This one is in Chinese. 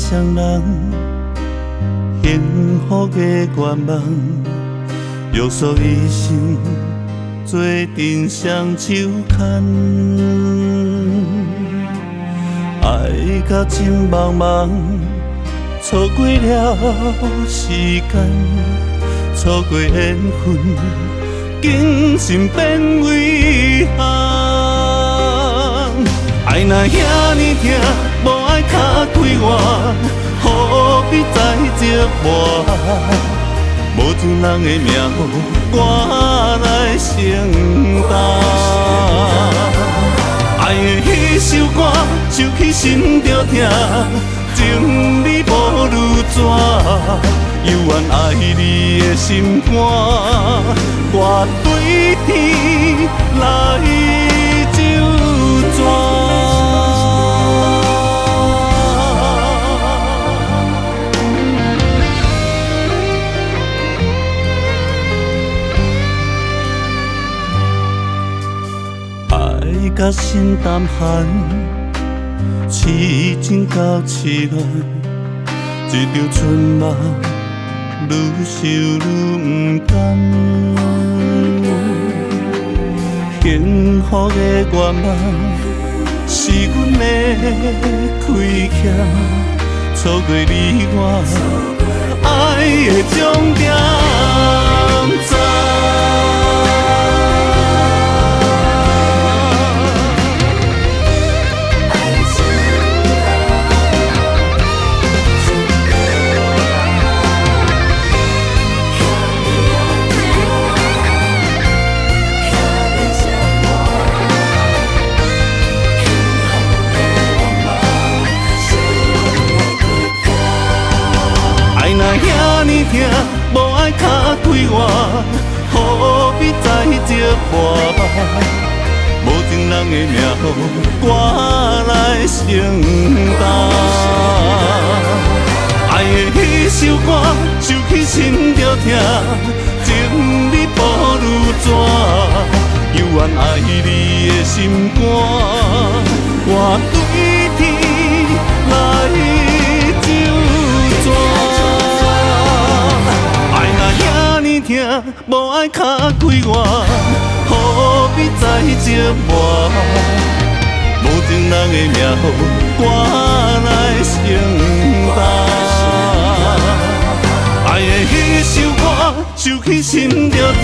双人，幸福的愿望，约束一生做阵双手牵。爱到真茫茫，错过了时间，错过缘分，竟心变遗憾。爱若遐尼痛，无爱脚开外，何必再折磨？无情人的命，我来承担。爱的迄首歌，唱起心就痛，情理无如纸，犹原爱你的心肝，我对天来就转。爱甲心胆寒，痴情到痴恋，一场春梦愈想愈不甘。幸福的愿望是阮的亏欠，错过你我爱的终点站。遐尼痛，无爱脚开外，何必再折磨？无情人的命，我来承担。爱的迄首歌，唱起心就痛，情理无如纸，犹原爱你的心肝，我对天来就转。痛，无爱脚开外，何必再折磨？无情人的命，我来承担。爱的迄首歌，唱起心就痛，